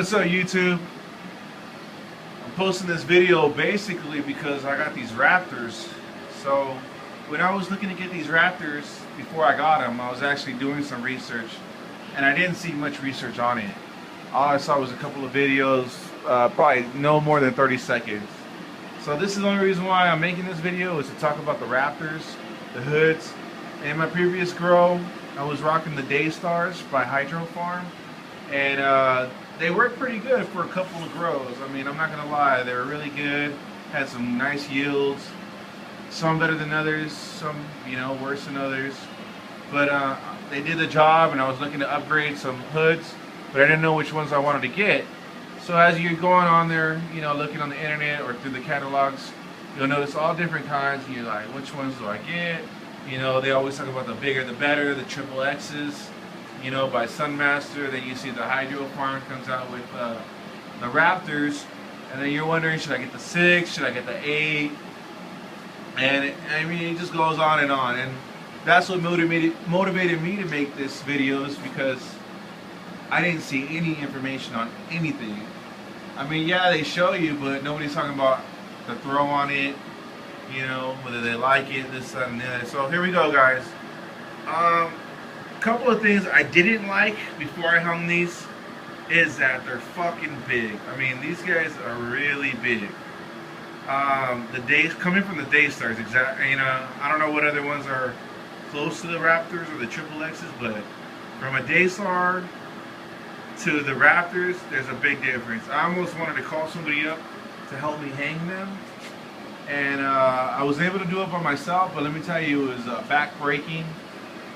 What's up, YouTube? I'm posting this video basically because I got these Raptors. So when I was looking to get these Raptors before I got them, I was actually doing some research, and I didn't see much research on it. All I saw was a couple of videos, probably no more than 30 seconds. So this is the only reason why I'm making this video, is to talk about the Raptors, the hoods. In my previous grow, I was rocking the Daystars by Hydroponics, and they worked pretty good for a couple of grows. I mean, I'm not gonna lie, they were really good. Had some nice yields. Some better than others, some worse than others. But they did the job, and I was looking to upgrade some hoods, but I didn't know which ones I wanted to get. So as you're going on there, looking on the internet or through the catalogs, you'll notice all different kinds. And you're like, which ones do I get? They always talk about the bigger the better, the triple X's, by Sunmaster. Then you see the Hydro Farm comes out with the Raptors, and then you're wondering, should I get the 6? Should I get the 8? And it just goes on, and that's what motivated me to make this video, is because I didn't see any information on anything. I mean, yeah, they show you, but nobody's talking about the throw on it, whether they like it, this, that, and that. So here we go, guys. Couple of things I didn't like before I hung these is that they're fucking big. I mean, these guys are really big. The days coming from the Daystars, exactly. I don't know what other ones are close to the Raptors or the triple X's, but from a Daystar to the Raptors, there's a big difference. I almost wanted to call somebody up to help me hang them, and I was able to do it by myself, but let me tell you, it was back-breaking.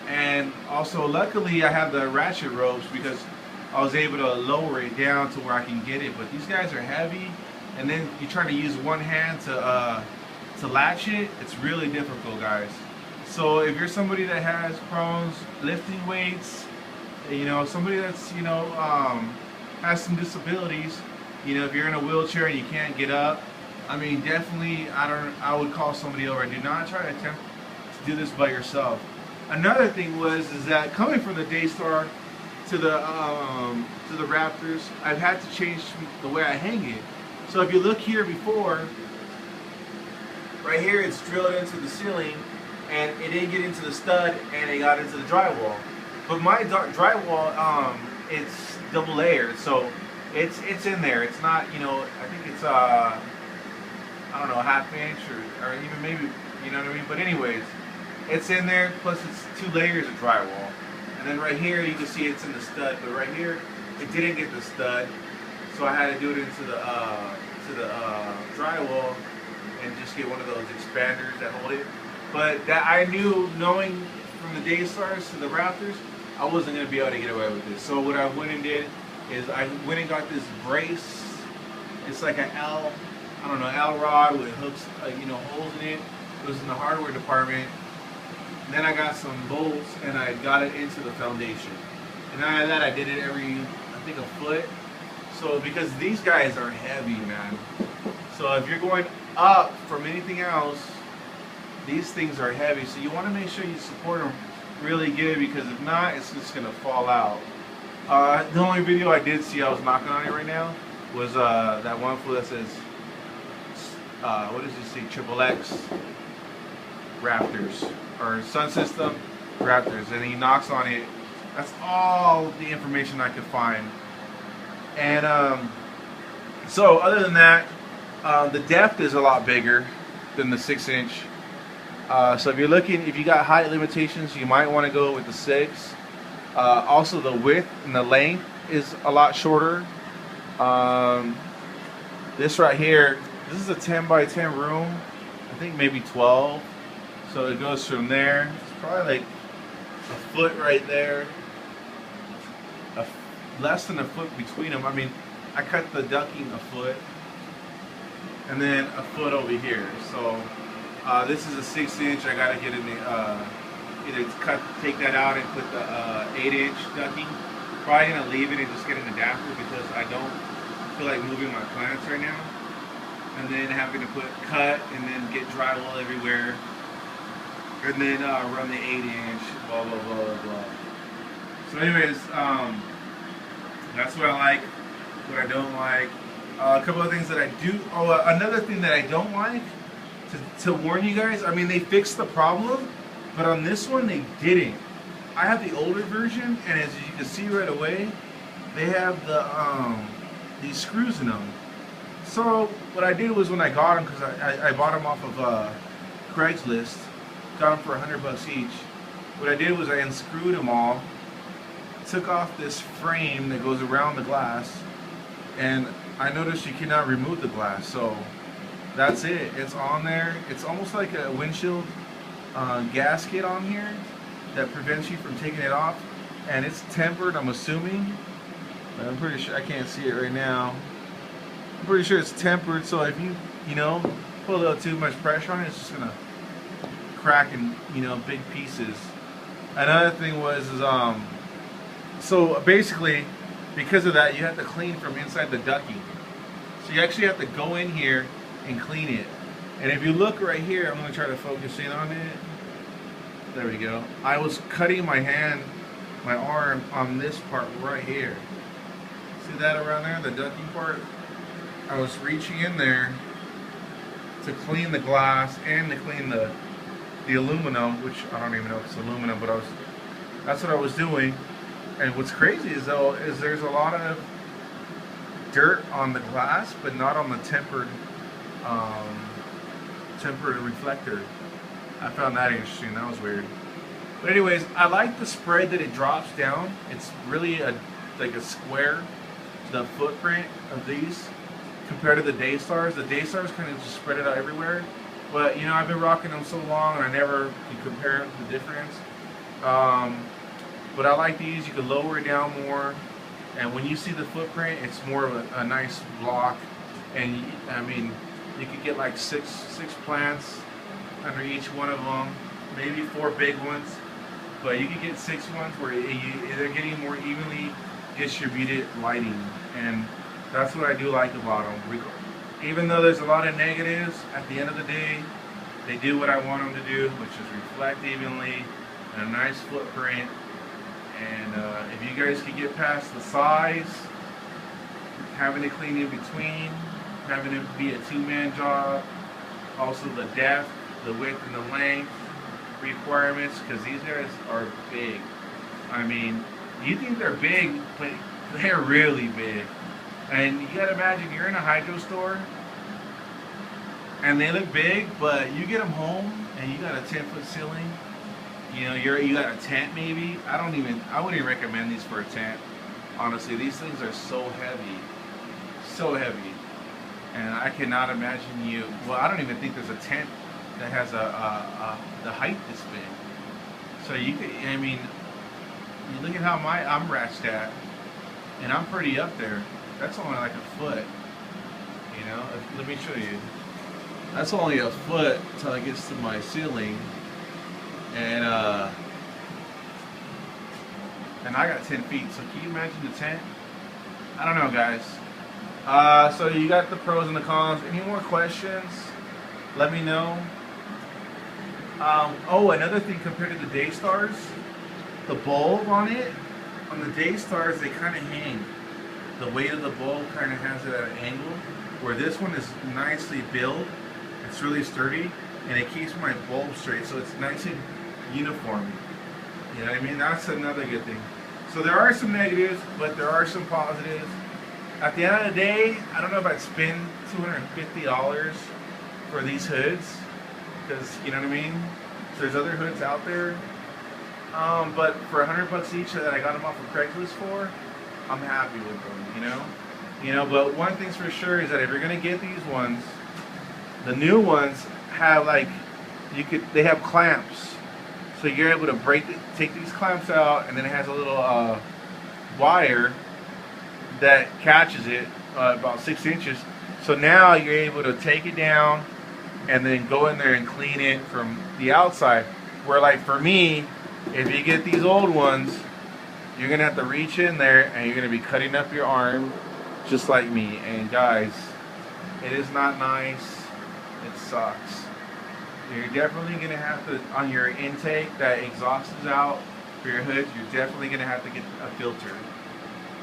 And also, luckily, I have the ratchet ropes, because I was able to lower it down to where I can get it. But these guys are heavy, and then you try to use one hand to latch it. It's really difficult, guys. So if you're somebody that has problems lifting weights, somebody that's has some disabilities, if you're in a wheelchair and you can't get up, I mean, definitely I would call somebody over. Do not try to attempt to do this by yourself. Another thing is that coming from the Daystar to the Raptors, I've had to change the way I hang it. So if you look here before, right here, it's drilled into the ceiling, and it didn't get into the stud, and it got into the drywall. But my drywall, it's double layered, so it's in there. It's not, I think it's I don't know, ½ inch or even maybe, you know what I mean. But anyways, it's in there. Plus, it's 2 layers of drywall. And then right here, you can see it's in the stud. But right here, it didn't get the stud, so I had to do it into the drywall and just get one of those expanders that hold it. But that I knew, knowing from the Daystars to the Raptors, I wasn't going to be able to get away with this. So what I went and did is I went and got this brace. It's like an L rod with hooks, holes in it. It was in the hardware department. And then I got some bolts, and I got it into the foundation. And after that, I did it every, I think, a foot. So because these guys are heavy, man. So if you're going up from anything else, these things are heavy. So you want to make sure you support them really good, because if not, it's just going to fall out. The only video I did see, I was knocking on it right now, was that one foot that says, what does it say, triple X Raptors, or Sun System Raptors, and he knocks on it. That's all the information I could find. And so other than that, the depth is a lot bigger than the 6-inch. So if you got height limitations, you might want to go with the 6. Also, the width and the length is a lot shorter. This right here, this is a 10 by 10 room. I think maybe 12. So it goes from there. It's probably like a foot right there. Less than a foot between them. I mean, I cut the ducking a foot, and then a foot over here. So this is a 6-inch. I gotta get in the either take that out and put the 8-inch ducking. Probably gonna leave it and just get an adapter, because I don't feel like moving my plants right now. And then having to cut and then get drywall everywhere. And then run the 8-inch, blah, blah, blah, blah, blah. So anyways, that's what I like. what I don't like. A couple of things that I do. Oh, another thing that I don't like, to warn you guys, I mean, they fixed the problem, but on this one, they didn't. I have the older version, and as you can see right away, they have these screws in them. So what I did was when I got them, because I bought them off of Craigslist, got them for $100 each. What I did was I unscrewed them all, took off this frame that goes around the glass, and I noticed you cannot remove the glass. So that's it. It's on there. It's almost like a windshield gasket on here that prevents you from taking it off, and it's tempered, I'm assuming. I'm pretty sure, I can't see it right now. I'm pretty sure it's tempered, so if you know, put a little too much pressure on it, it's just gonna crack in, big pieces. Another thing was, so basically, because of that, you have to clean from inside the ducting. So you actually have to go in here and clean it. And if you look right here, I'm gonna try to focus in on it. There we go. I was cutting my arm on this part right here. See that around there, the ducting part? I was reaching in there to clean the glass and to clean the aluminum, which I don't even know if it's aluminum, but that's what I was doing. And what's crazy is there's a lot of dirt on the glass, but not on the tempered reflector. I found that interesting. That was weird. But anyways, I like the spread that it drops down. It's really like a square, the footprint of these compared to the Daystars. The Daystars kind of just spread it out everywhere. But I've been rocking them so long, and I never can compare the difference. But I like these. You can lower it down more, and when you see the footprint, it's more of a nice block. And I mean, you could get like six plants under each one of them, maybe 4 big ones, but you could get 6 ones where they're getting more evenly distributed lighting, and that's what I do like about them. Even though there's a lot of negatives, at the end of the day, they do what I want them to do, which is reflect evenly and a nice footprint. And if you guys can get past the size, having to clean in between, having to be a 2-man job, also the depth, the width, and the length requirements, because these guys are big. I mean, you think they're big, but they're really big. And you gotta imagine you're in a hydro store and they look big, but you get them home and you got a 10-foot ceiling. You got a tent maybe. I wouldn't even recommend these for a tent. Honestly, these things are so heavy, and I cannot imagine well, I don't even think there's a tent that has the height this big. So you look at how I'm ratched at, and I'm pretty up there. That's only like a foot. Let me show you. That's only a foot till it gets to my ceiling, and I got 10 feet. So can you imagine the tent? I don't know, guys. So you got the pros and the cons. Any more questions? Let me know. Oh, another thing compared to the Daystars, the bulb on the Daystars, they kind of hang. The weight of the bulb kind of has it at an angle, where this one is nicely built. It's really sturdy, and it keeps my bulb straight, so it's nice and uniform. You know what I mean? That's another good thing. So there are some negatives, but there are some positives. At the end of the day, I don't know if I'd spend $250 for these hoods, because, you know what I mean? There's other hoods out there, but for $100 each that I got them off of Craigslist for, I'm happy with them, But one thing's for sure is that if you're gonna get these ones, the new ones have they have clamps, so you're able to take these clamps out, and then it has a little wire that catches it about 6 inches. So now you're able to take it down and then go in there and clean it from the outside. Where like for me, if you get these old ones, you're gonna have to reach in there and you're gonna be cutting up your arm just like me. And guys, it is not nice. It sucks. You're definitely gonna have to, on your intake that exhaust is out for your hoods, you're definitely gonna have to get a filter.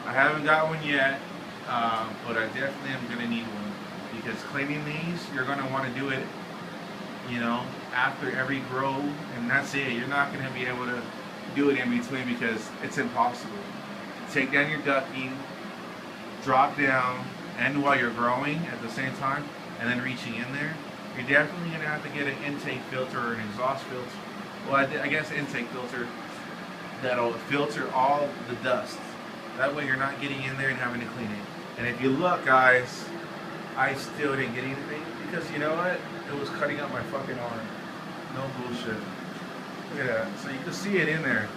I haven't got one yet, but I definitely am gonna need one because cleaning these, you're gonna want to do it, you know, after every grow, and that's it. You're not gonna be able to do it in between because it's impossible. Take down your ducking, drop down, and while you're growing at the same time, and then reaching in there, you're definitely gonna have to get an intake filter or an exhaust filter. Well, I guess intake filter that'll filter all the dust. That way you're not getting in there and having to clean it. And if you look, guys, I still didn't get anything because you know what? It was cutting up my fucking arm. No bullshit. Look at that. So you can see it in there.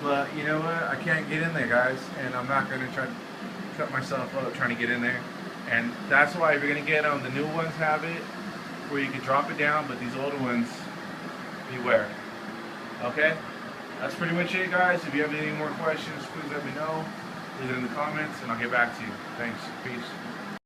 But you know what? I can't get in there, guys, and I'm not gonna try to cut myself up trying to get in there. And that's why if you're gonna get them, the new ones have it where you can drop it down, but these older ones, beware. Okay? That's pretty much it, guys. If you have any more questions, please let me know. Leave it in the comments, and I'll get back to you. Thanks. Peace.